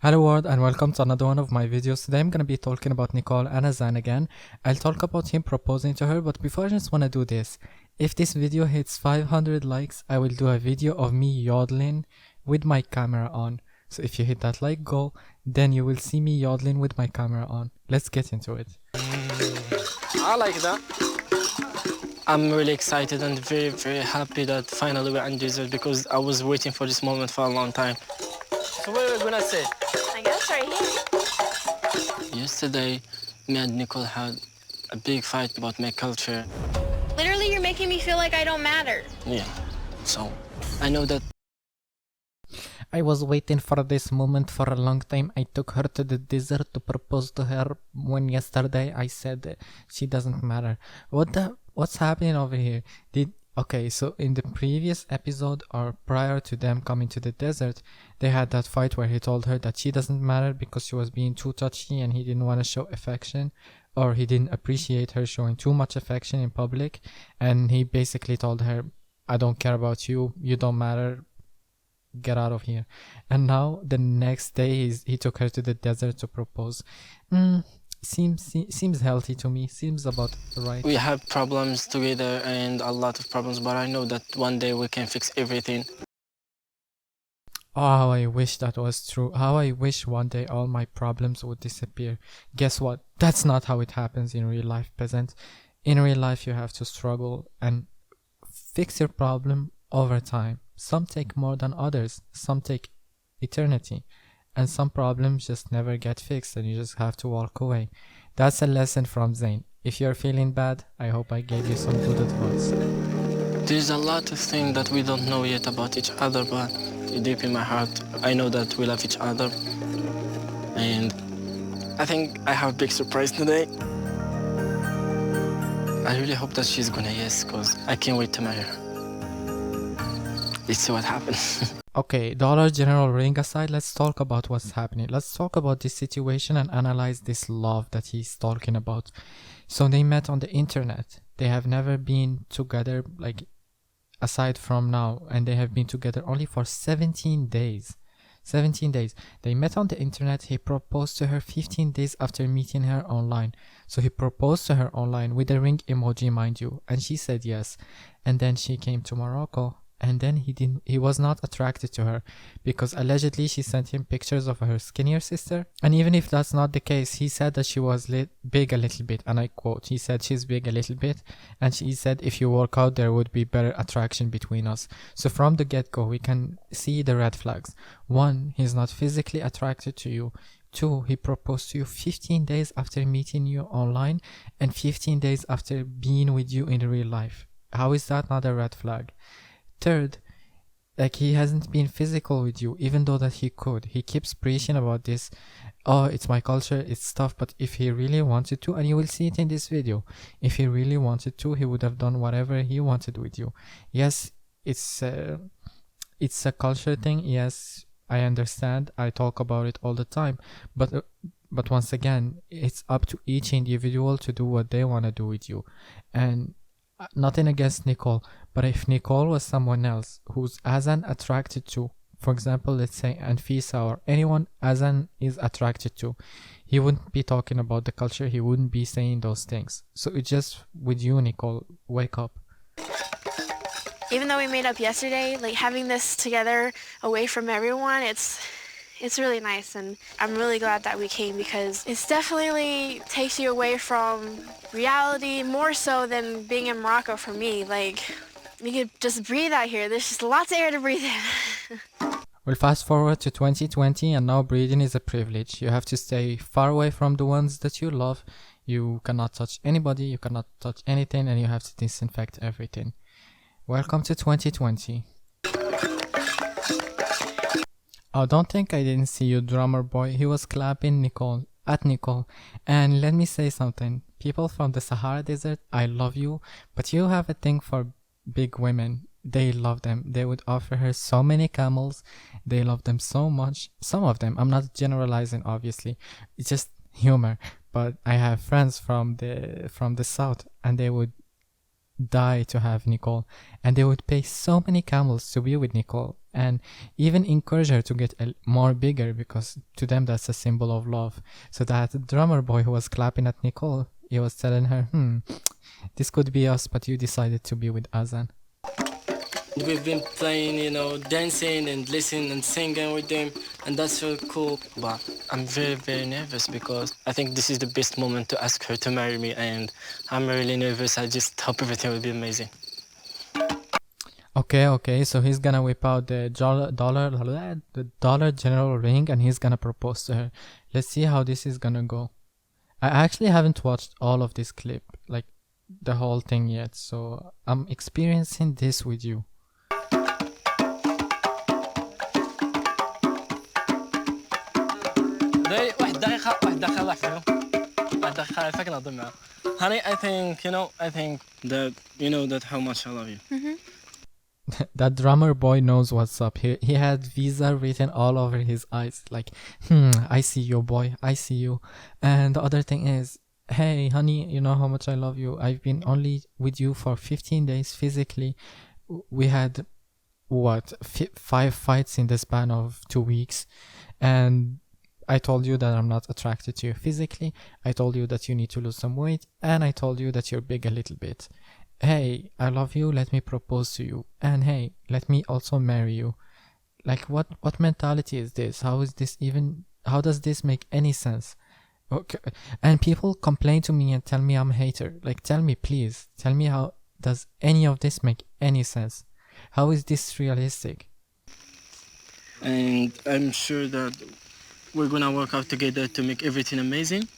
Hello world and welcome to another one of my videos. Today I'm gonna be talking about Nicole and Azan again. I'll talk about him proposing to her, but before I just wanna do this. If this video hits 500 likes, I will do a video of me yodeling with my camera on. So if you hit that like goal, then you will see me yodeling with my camera on. Let's get into it. I like that. I'm really excited and very happy that finally we're in desert because I was waiting for this moment for a long time. So what are we gonna say? I guess right here. Yesterday, me and Nicole had a big fight about my culture. Literally, you're making me feel like I don't matter. Yeah, so I know that I was waiting for this moment for a long time. I took her to the desert to propose to her when yesterday I said she doesn't matter. What's happening over here? Okay, so in the previous episode or prior to them coming to the desert, they had that fight where he told her that she doesn't matter because she was being too touchy and he didn't want to show affection, or he didn't appreciate her showing too much affection in public, and he basically told her, I don't care about you, you don't matter, get out of here. And now the next day he took her to the desert to propose. Seems healthy to me, seems about right. we have problems together and a lot of problems, but I know that one day we can fix everything. Oh, how I wish that was true. How I wish one day all my problems would disappear. Guess what? That's not how it happens in real life, peasant. In real life, you have to struggle and fix your problem over time. Some take more than others. Some take eternity. And some problems just never get fixed and you just have to walk away. That's a lesson from Zain. If you're feeling bad, I hope I gave you some good advice. There's a lot of things that we don't know yet about each other, but deep in my heart, I know that we love each other. And I think I have a big surprise today. I really hope that she's gonna yes, because I can't wait to marry her. Let's see what happens. Okay, dollar general ring aside, let's talk about what's happening. Let's talk about this situation and analyze this love that he's talking about. So they met on the internet. They have never been together, like, aside from now, and they have been together only for 17 days. 17 days. They met on the internet. He proposed to her 15 days after meeting her online. So he proposed to her online with a ring emoji, mind you, and she said yes. And then she came to Morocco. And then he was not attracted to her because allegedly she sent him pictures of her skinnier sister. And even if that's not the case, he said that she was big a little bit, and I quote, he said she's big a little bit, and he said if you work out there would be better attraction between us. So from the get-go we can see the red flags. 1, he's not physically attracted to you. 2, he proposed to you 15 days after meeting you online and 15 days after being with you in real life. How is that not a red flag? 3rd, like, he hasn't been physical with you, even though that he could. He keeps preaching about this, oh, it's my culture, it's stuff, but if he really wanted to, and you will see it in this video, if he really wanted to, he would have done whatever he wanted with you. Yes, it's a culture thing, yes, I understand, I talk about it all the time, but once again, it's up to each individual to do what they want to do with you. And nothing against Nicole, but if Nicole was someone else who's Azan attracted to, for example, let's say Anfisa or anyone Azan is attracted to, he wouldn't be talking about the culture, he wouldn't be saying those things. So it's just with you, Nicole, wake up. Even though we made up yesterday, like having this together away from everyone, it's really nice, and I'm really glad that we came because it definitely takes you away from reality more so than being in Morocco for me. Like, you could just breathe out here. There's just lots of air to breathe in. We'll fast forward to 2020 and now breathing is a privilege. You have to stay far away from the ones that you love. You cannot touch anybody, you cannot touch anything, and you have to disinfect everything. Welcome to 2020. Oh, don't think I didn't see you, drummer boy. He was clapping at Nicole. And let me say something. People from the Sahara Desert, I love you, but you have a thing for big women. They love them. They would offer her so many camels. They love them so much. Some of them, I'm not generalizing, obviously. It's just humor. But I have friends from the south, and they would die to have Nicole, and they would pay so many camels to be with Nicole, and even encourage her to get more bigger, because to them that's a symbol of love. So that drummer boy who was clapping at Nicole, he was telling her, this could be us, but you decided to be with Azan. We've been playing, dancing and listening and singing with them, and that's so cool. But I'm very, very nervous because I think this is the best moment to ask her to marry me, and I'm really nervous. I just hope everything will be amazing. Okay, so he's gonna whip out the dollar general ring and he's gonna propose to her. Let's see how this is gonna go. I actually haven't watched all of this clip, like the whole thing yet, so I'm experiencing this with you. Honey, I think that how much I love you. Mm-hmm. That drummer boy knows what's up. He had Visa written all over his eyes, like, I see you, boy, I see you. And the other thing is, hey, honey, you know how much I love you. I've been only with you for 15 days physically. We had, 5 fights in the span of 2 weeks. And I told you that I'm not attracted to you physically. I told you that you need to lose some weight. And I told you that you're big a little bit. Hey, I love you, let me propose to you. And hey, let me also marry you. Like, what mentality is this? How does this make any sense? Okay. And people complain to me and tell me I'm a hater. Like, tell me, please. Tell me, how does any of this make any sense? How is this realistic? And I'm sure that we're gonna work out together to make everything amazing.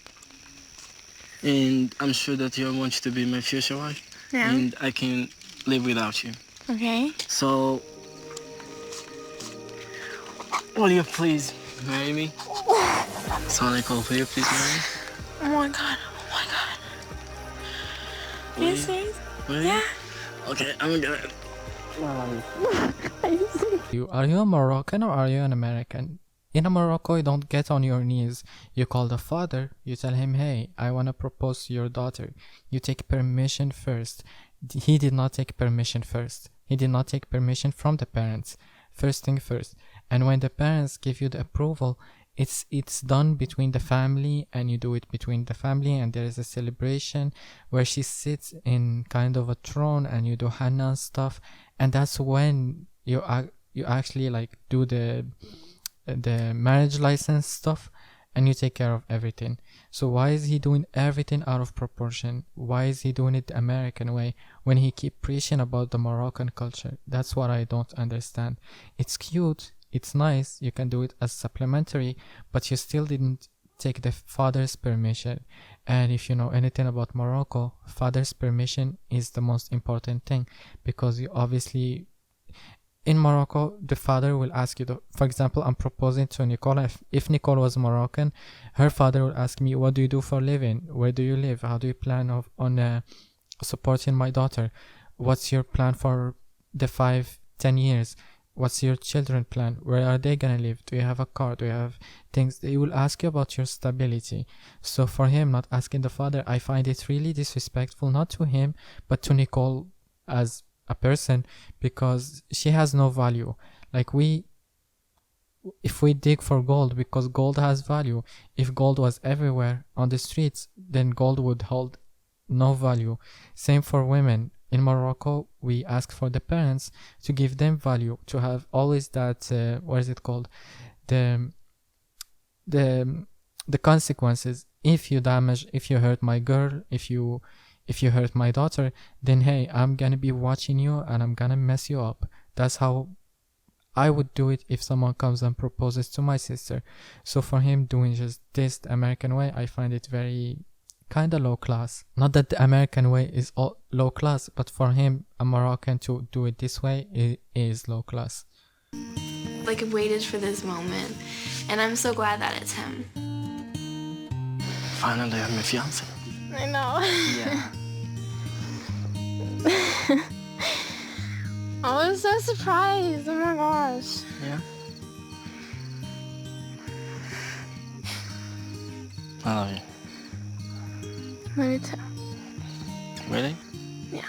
And I'm sure that you want to be my future wife. Yeah. And I can live without you. Okay. So, will you please marry me? So, Nicole, will you please marry me? Oh my god. Are you serious? Will you? Yeah. Okay, I'm gonna. Are you a Moroccan or are you an American? In Morocco, you don't get on your knees. You call the father. You tell him, hey, I want to propose to your daughter. You take permission first. He did not take permission first. He did not take permission from the parents. First thing first. And when the parents give you the approval, it's done between the family, and you do it between the family, and there is a celebration where she sits in kind of a throne and you do henna stuff, and that's when you actually like do the marriage license stuff, and you take care of everything. So why is he doing everything out of proportion? Why is he doing it the American way when he keep preaching about the Moroccan culture? That's what I don't understand. It's cute, it's nice, you can do it as supplementary, but you still didn't take the father's permission. And if you know anything about Morocco, father's permission is the most important thing, because you obviously, in Morocco, the father will ask you, for example, I'm proposing to Nicole. If Nicole was Moroccan, her father would ask me, what do you do for a living? Where do you live? How do you plan on supporting my daughter? What's your plan for the 5-10 years? What's your children plan? Where are they gonna live? Do you have a car? Do you have things? They will ask you about your stability. So for him, not asking the father, I find it really disrespectful, not to him, but to Nicole as a person, because she has no value. Like, if we dig for gold, because gold has value, if gold was everywhere on the streets, then gold would hold no value. Same for women. In Morocco, we ask for the parents to give them value, to have always that what is it called, the consequences. If you hurt my girl, if you hurt my daughter, then hey, I'm gonna be watching you and I'm gonna mess you up. That's how I would do it if someone comes and proposes to my sister. So for him doing just this the American way, I find it very kind of low class. Not that the American way is all low class, but for him, a Moroccan, to do it this way, it is low class. Like, I waited for this moment, and I'm so glad that it's him. Finally, I'm a fiance. I know. Yeah. I was so surprised. Oh my gosh. Yeah. I love you. Me too. Really? Yeah.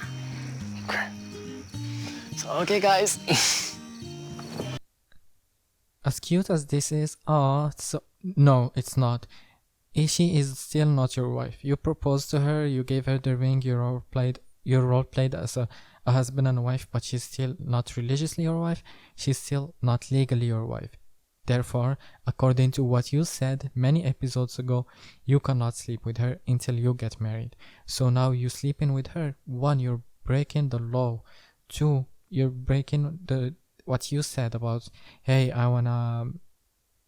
So, okay, guys. As cute as this is, so no, it's not. She is still not your wife. You proposed to her, you gave her the ring, you role played as a husband and wife, but she's still not religiously your wife. She's still not legally your wife. Therefore, according to what you said many episodes ago, you cannot sleep with her until you get married. So now you sleeping with her. One, you're breaking the law. Two, you're breaking what you said about, hey, I wanna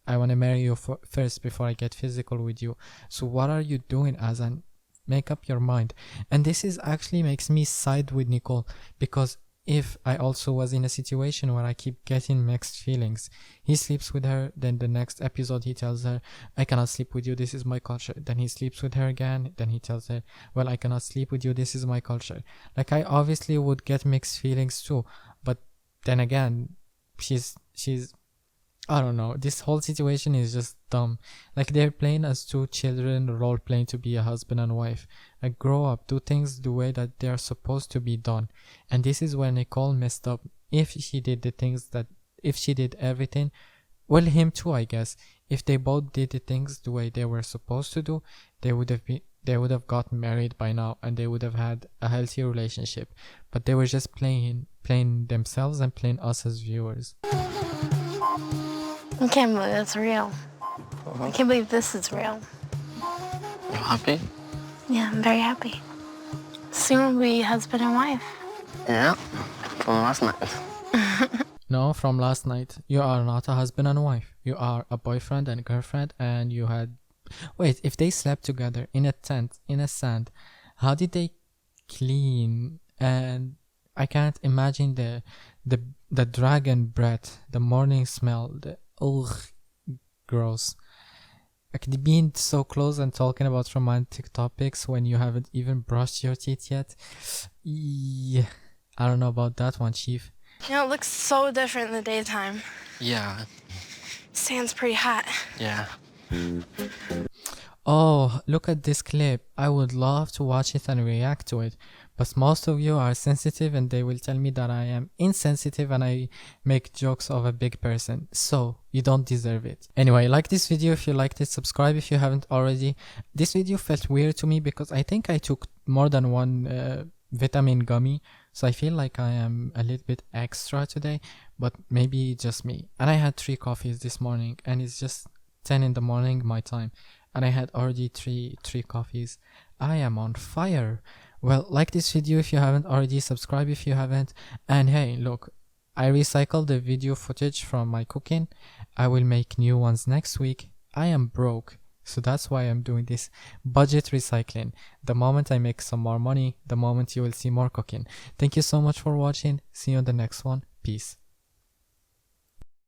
marry you first before I get physical with you. So what are you doing, Azan? Make up your mind. And this is actually makes me side with Nicole, because if I also was in a situation where I keep getting mixed feelings, he sleeps with her, then the next episode he tells her, I cannot sleep with you, this is my culture. Then he sleeps with her again, then he tells her, well, I cannot sleep with you, this is my culture. Like, I obviously would get mixed feelings too, but then again, she's I don't know, this whole situation is just dumb. Like, they're playing as two children role playing to be a husband and wife. Like, grow up, do things the way that they're supposed to be done. And this is where Nicole messed up. If she did everything, well, him too, I guess, if they both did the things the way they were supposed to do, they would have gotten married by now, and they would have had a healthy relationship. But they were just playing themselves and playing us as viewers. I can't believe that's real. I can't believe this is real. You happy? Yeah, I'm very happy. Soon we'll be husband and wife. Yeah, from last night. No, from last night. You are not a husband and wife. You are a boyfriend and girlfriend, and you had... Wait, if they slept together in a tent, in a sand, how did they clean? And I can't imagine the dragon breath, the morning smell, ugh, gross. Like, being so close and talking about romantic topics when you haven't even brushed your teeth yet. Yeah, I don't know about that one, Chief. You know, it looks so different in the daytime. Yeah. Sand's pretty hot. Yeah. Oh, look at this clip. I would love to watch it and react to it, but most of you are sensitive and they will tell me that I am insensitive and I make jokes of a big person. So, you don't deserve it. Anyway, like this video if you liked it, subscribe if you haven't already. This video felt weird to me because I think I took more than one vitamin gummy, so I feel like I am a little bit extra today, but maybe just me. And I had 3 coffees this morning, and it's just 10 in the morning my time, and I had already three coffees. I am on fire. Well, like this video if you haven't already, subscribe if you haven't, and hey, look, I recycled the video footage from my cooking. I will make new ones next week. I am broke, so that's why I'm doing this budget recycling. The moment I make some more money, the moment you will see more cooking. Thank you so much for watching. See you on the next one. Peace.